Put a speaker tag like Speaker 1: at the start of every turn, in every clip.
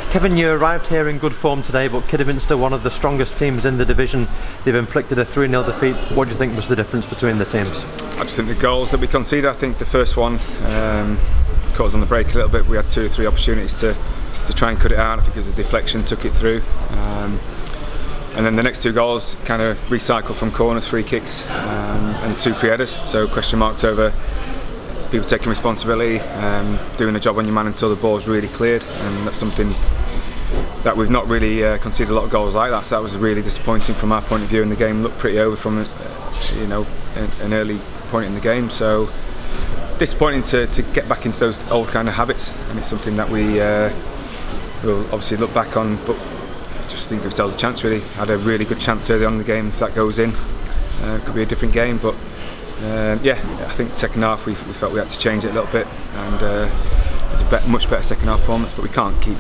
Speaker 1: Kevin, you arrived here in good form today, but Kidderminster, one of the strongest teams in the division, they've inflicted a 3-0 defeat. What do you think was the difference between the teams?
Speaker 2: I just think the goals that we conceded, I think the first one caught us on the break a little bit. We had 2 or 3 opportunities to try and cut it out. I think it was a deflection, took it through. And then the next 2 goals kind of recycled from corners, free kicks, and 2 free headers. So question marks over people taking responsibility, doing the job on your man until the ball's really cleared, and that's something that we've not really conceded a lot of goals like that. So that was really disappointing from our point of view, and the game looked pretty over from an early point in the game. So disappointing to get back into those old kind of habits, and it's something that we will obviously look back on, but just think of ourselves a chance. Really had a really good chance early on in the game. If that goes in, it could be a different game, but yeah, I think the second half we felt we had to change it a little bit, and it was a much better second half performance, but we can't keep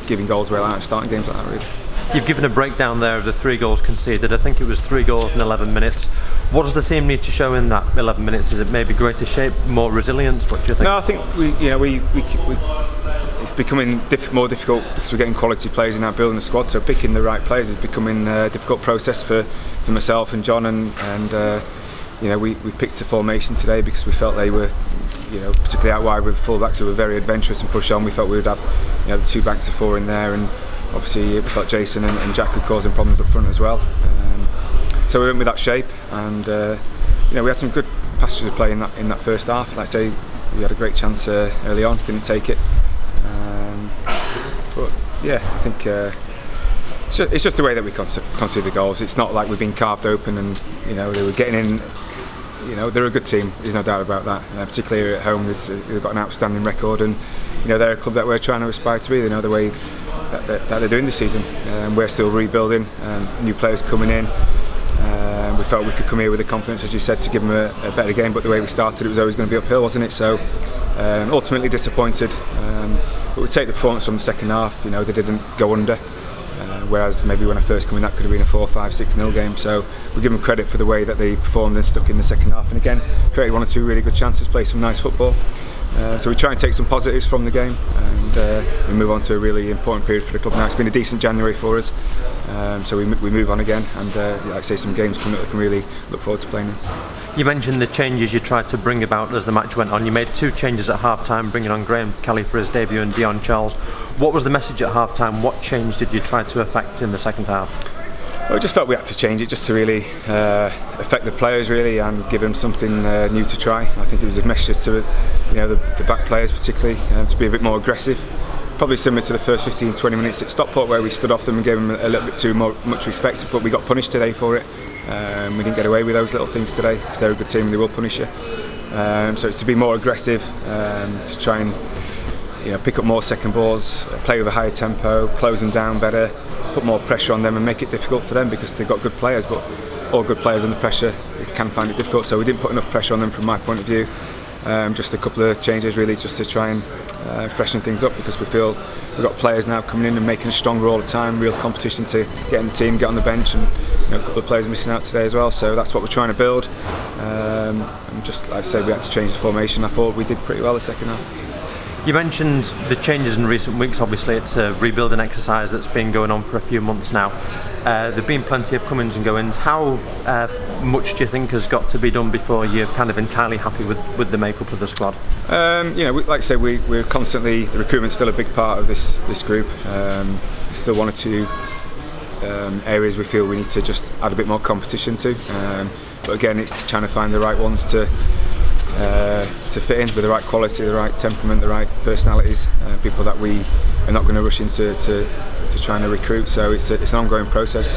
Speaker 2: giving goals away out of starting games like that, really.
Speaker 1: You've given a breakdown there of the 3 goals conceded. I think it was 3 goals in 11 minutes. What does the team need to show in that 11 minutes? Is it maybe greater shape, more resilience? What do you think?
Speaker 2: No, I think it's becoming more difficult because we're getting quality players in our building the squad. So picking the right players is becoming a difficult process for myself and John, and we picked a formation today because we felt they were, particularly out wide with full-backs who were very adventurous and push on. We felt we would have the 2 banks of 4 in there, and obviously we felt Jason and Jack could cause them problems up front as well. So we went with that shape, and we had some good passages of play in that first half. Like I say, we had a great chance early on, didn't take it. But yeah, I think it's just the way that we concede goals. It's not like we've been carved open and they were getting in. They're a good team, there's no doubt about that. Particularly at home, they've got an outstanding record, and they're a club that we're trying to aspire to be. They know the way that they're doing this season. We're still rebuilding, new players coming in. We felt we could come here with the confidence, as you said, to give them a better game, but the way we started, it was always going to be uphill, wasn't it? So ultimately disappointed, but we take the performance from the second half. They didn't go under, whereas maybe when I first came in that could have been a 4-5-6-0 game. So we give them credit for the way that they performed and stuck in the second half, and again created 1 or 2 really good chances, played some nice football. So we try and take some positives from the game, and we move on to a really important period for the club now. It's been a decent January for us, so we move on again, and like I say, some games coming up that we can really look forward to playing in.
Speaker 1: You mentioned the changes you tried to bring about as the match went on. You made 2 changes at half-time, bringing on Graham Kelly for his debut and Dion Charles. What was the message at half-time? What change did you try to effect in the second half?
Speaker 2: Well, I just felt we had to change it just to really affect the players, really, and give them something new to try. I think it was a message to the back players particularly, to be a bit more aggressive. Probably similar to the first 15-20 minutes at Southport, where we stood off them and gave them a little bit too much respect, but we got punished today for it. We didn't get away with those little things today because they're a good team and they will punish you. So it's to be more aggressive, to try and pick up more second balls, play with a higher tempo, close them down better, put more pressure on them and make it difficult for them, because they've got good players, but all good players under pressure can find it difficult. So we didn't put enough pressure on them from my point of view. Just a couple of changes really, just to try and freshen things up, because we feel we've got players now coming in and making us stronger all the time, real competition to get in the team, get on the bench, and a couple of players missing out today as well. So that's what we're trying to build. And just like I said, we had to change the formation. I thought we did pretty well the second half.
Speaker 1: You mentioned the changes in recent weeks. Obviously it's a rebuilding exercise that's been going on for a few months now. There have been plenty of come-ins and go-ins. How much do you think has got to be done before you're kind of entirely happy with the makeup of the squad?
Speaker 2: Like I say, we're constantly, the recruitment's still a big part of this group. Still 1 or 2 areas we feel we need to just add a bit more competition to. But again, it's trying to find the right ones to fit in with the right quality, the right temperament, the right personalities, people that we are not going to rush into trying to recruit. So it's an ongoing process.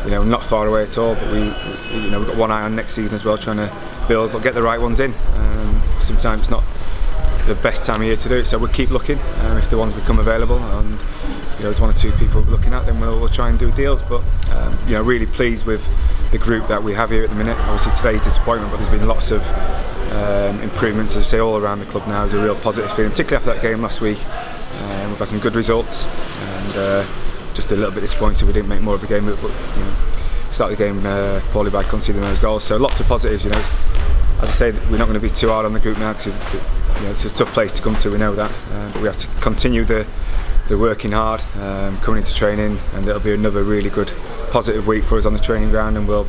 Speaker 2: Not far away at all, but we've got one eye on next season as well, trying to build but get the right ones in. Sometimes it's not the best time of year to do it, so we'll keep looking. If the ones become available and there's 1 or 2 people we're looking at, then we'll try and do deals. But really pleased with the group that we have here at the minute. Obviously today's disappointment, but there's been lots of improvements, as I say, all around the club now. There's a real positive feeling, particularly after that game last week. We've had some good results, and just a little bit disappointed we didn't make more of a game, but start the game poorly by conceding those goals. So lots of positives. As I say, we're not going to be too hard on the group now, because it's a tough place to come to, we know that, but we have to continue the working hard, coming into training, and it'll be another really good positive week for us on the training ground, and we'll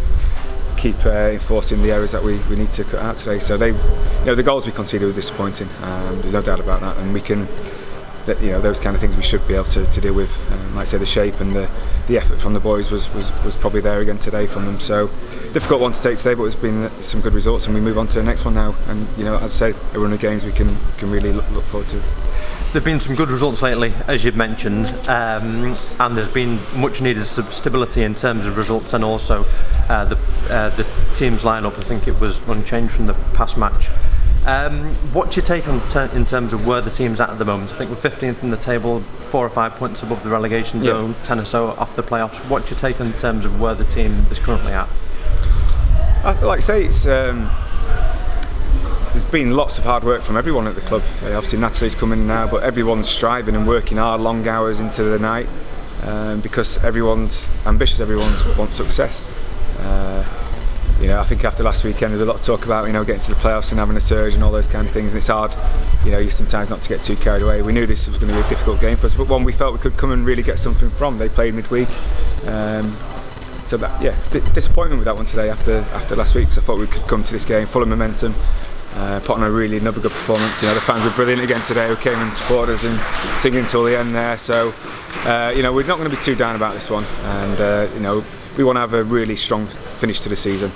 Speaker 2: keep enforcing the errors that we need to cut out today. So the goals we conceded were disappointing, there's no doubt about that, and we can, those kind of things we should be able to deal with. Like I say, the shape and the effort from the boys was probably there again today from them. So difficult one to take today, but it's been some good results, and we move on to the next one now. And as I say, a run of games we can really look forward to.
Speaker 1: There've been some good results lately, as you've mentioned, and there's been much needed stability in terms of results, and also the team's lineup. I think it was unchanged from the past match. What do you take on in terms of where the team's at the moment? I think we're 15th in the table, 4 or 5 points above the relegation zone, 10 or so off the playoffs. What do you take in terms of where the team is currently at?
Speaker 2: Like I say, there's been lots of hard work from everyone at the club. Obviously Natalie's coming in now, but everyone's striving and working hard, long hours into the night, because everyone's ambitious, everyone wants success. I think after last weekend there's a lot of talk about getting to the playoffs and having a surge and all those kind of things, and it's hard you sometimes not to get too carried away. We knew this was going to be a difficult game for us, but one we felt we could come and really get something from. They played midweek, so disappointment with that one today after last week, because I thought we could come to this game full of momentum, put on another good performance. The fans were brilliant again today, who came and supported us and singing till the end there. So we're not going to be too down about this one, and we want to have a really strong finish to the season,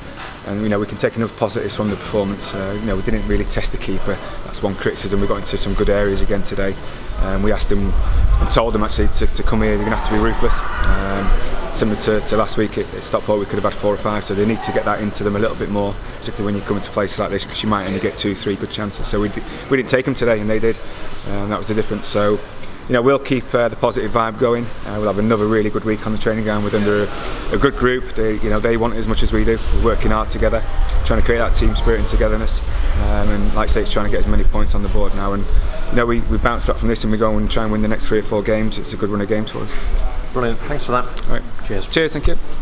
Speaker 2: and we can take enough positives from the performance. We didn't really test the keeper. That's one criticism. We got into some good areas again today. We asked them and told them actually to come here. You're going to have to be ruthless. Similar to last week at Southport, we could have had 4 or 5, so they need to get that into them a little bit more, particularly when you come into places like this, because you might only get 2 or 3 good chances. So we didn't take them today, and they did. That was the difference. So we'll keep the positive vibe going. We'll have another really good week on the training ground with under a good group. They want it as much as we do. We're working hard together, trying to create that team spirit and togetherness. And like I say, it's trying to get as many points on the board now. And we bounce back from this and we go and try and win the next 3 or 4 games. It's a good run of games for us.
Speaker 1: Brilliant. Thanks for that.
Speaker 2: All right.
Speaker 1: Cheers.
Speaker 2: Cheers. Thank you.